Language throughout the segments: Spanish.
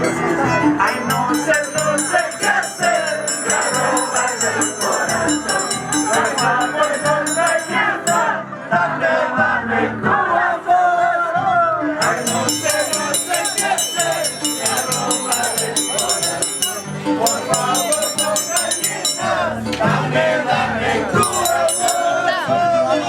Ay, no sé qué hacer, me roban el corazón. Por favor, con belleza, dame el corazón. Ay, no sé qué hacer, me roban el corazón. Por favor, con belleza, dame el corazón.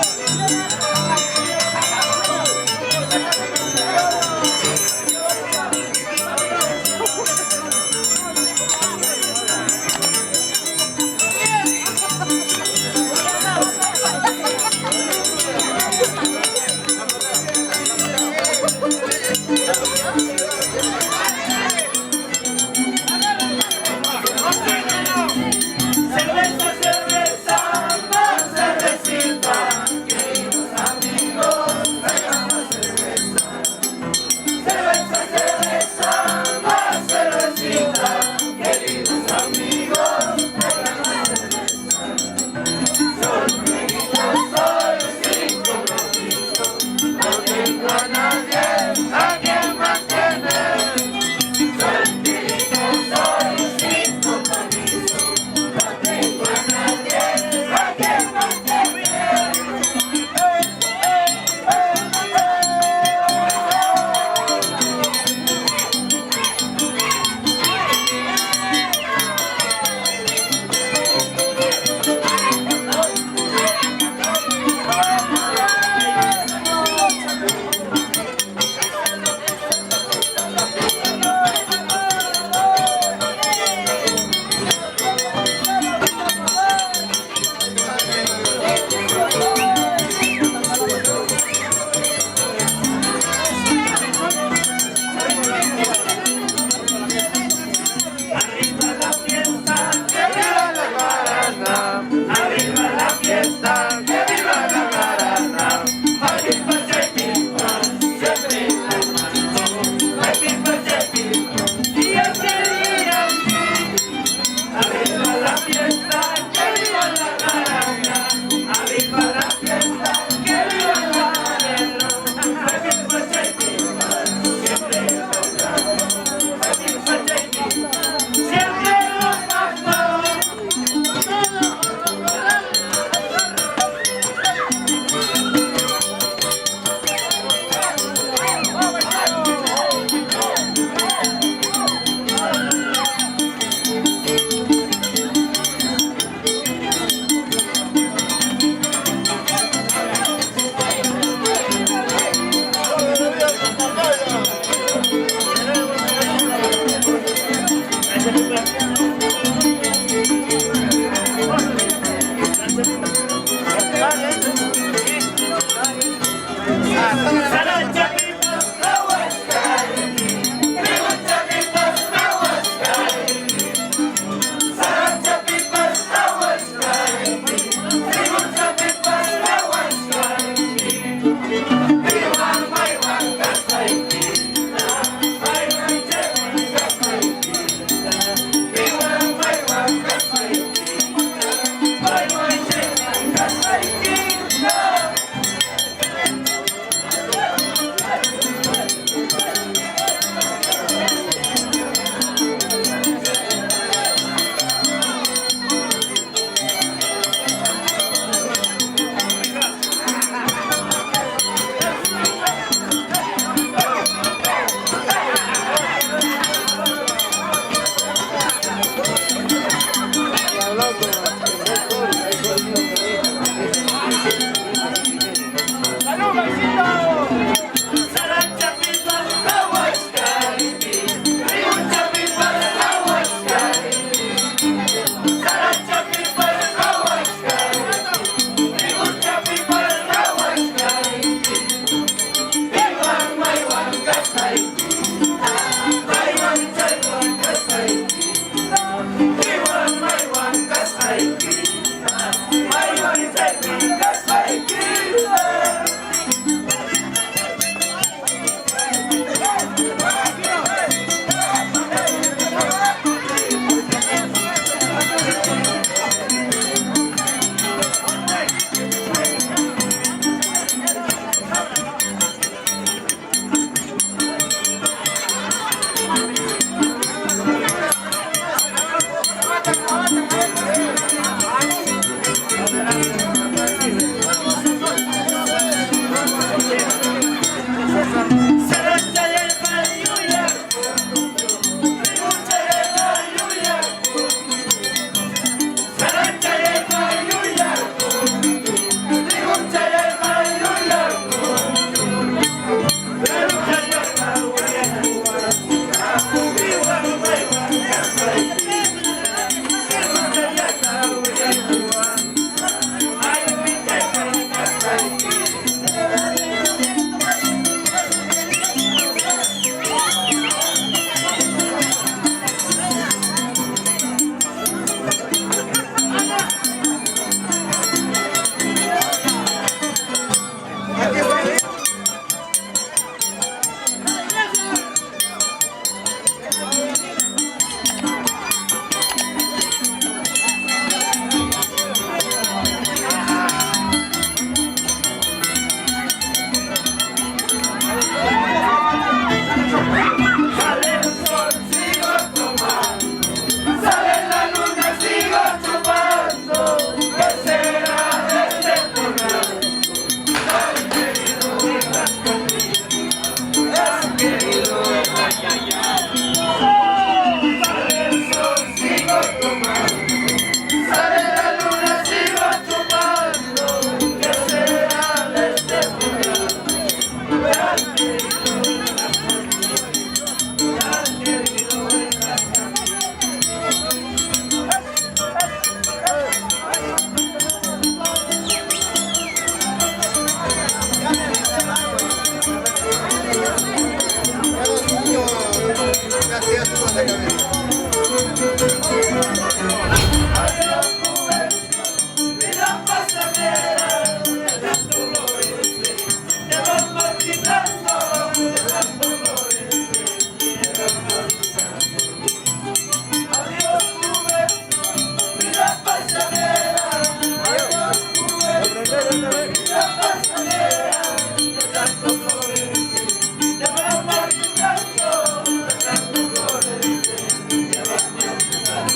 Adiós, juventud, vida pasajera, dejas dolores, te vas marchitando, dejas dolores, te vas marchitando. Adiós, juventud, vida pasajera, adiós, juventud, vida pasajera, dejas dolores, te vas marchitando, dejas dolores, te vas marchitando.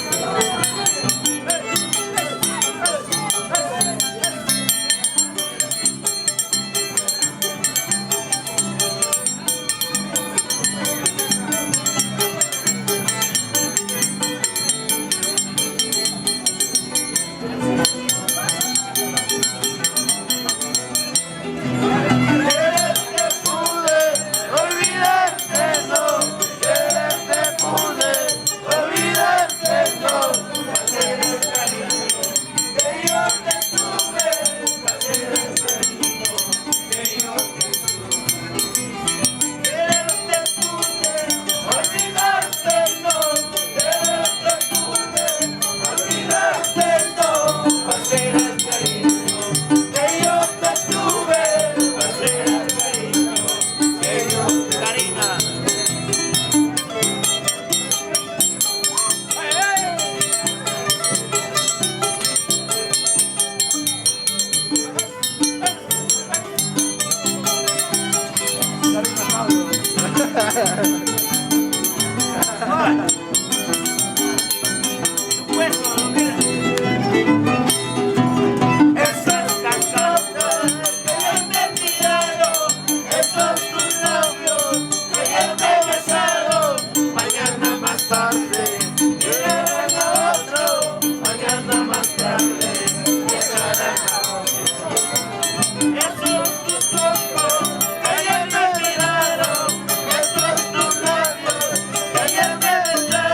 Esas canciones que ya me tiraron, esos tus labios que ya me besaron, mañana más tarde llegarán a otro, mañana más tarde llegarán a otro. Esos tus ojos que ya me miraron, esos tus labios que ayer me besaron.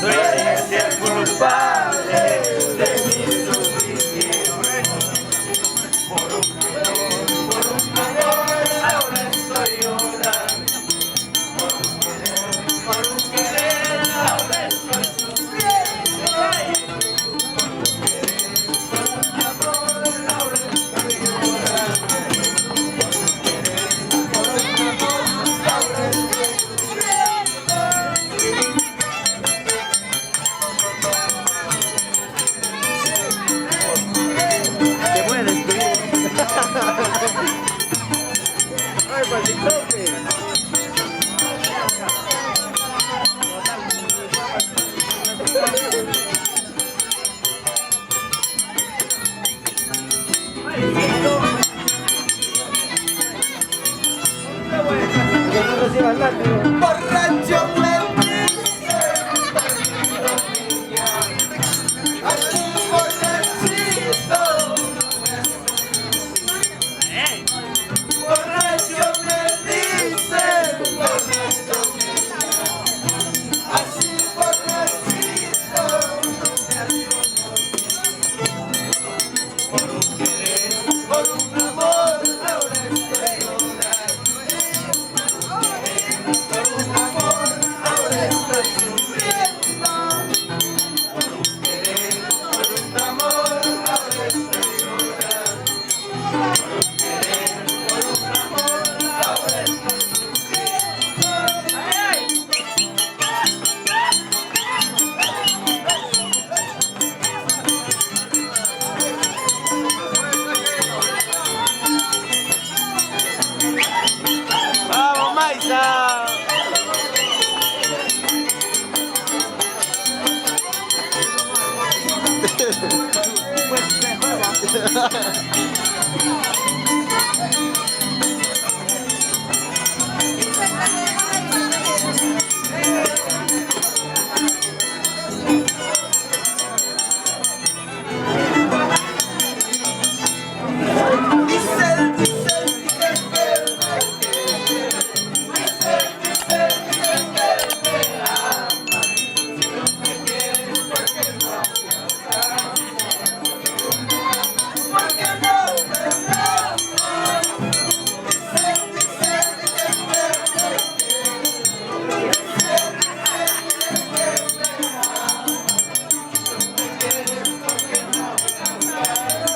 Tú eres el culpable de mi sufrimiento. Por un amor, ahora estoy llorando. Por un querer, ahora estoy sufriendo. Por un amor, ahora estoy llorando. Por un amor, ahora estoy sufriendo. Te voy a despedir. Ay, Palitope. Que no recibas látigo. Borracho me dice, así borrachito. Borracho me dice, borracho me así borrachito. Por un querer, por un amor, ahora estoy llorando. Por un amor, ahora estoy sufriendo. Por un querer, por un amor, ahora estoy llorando. Por un querer, por un amor, ahora estoy sufriendo. ¡Ay! ¡Vamos, Maisa! Dicen que me quiere. Dicen que me ama. Si no me quieres, ¿por qué no me amas? ¿Por qué no me amas? Dicen que me quiere. Dicen que me ama. Si no me quieres, ¿por qué no me amas?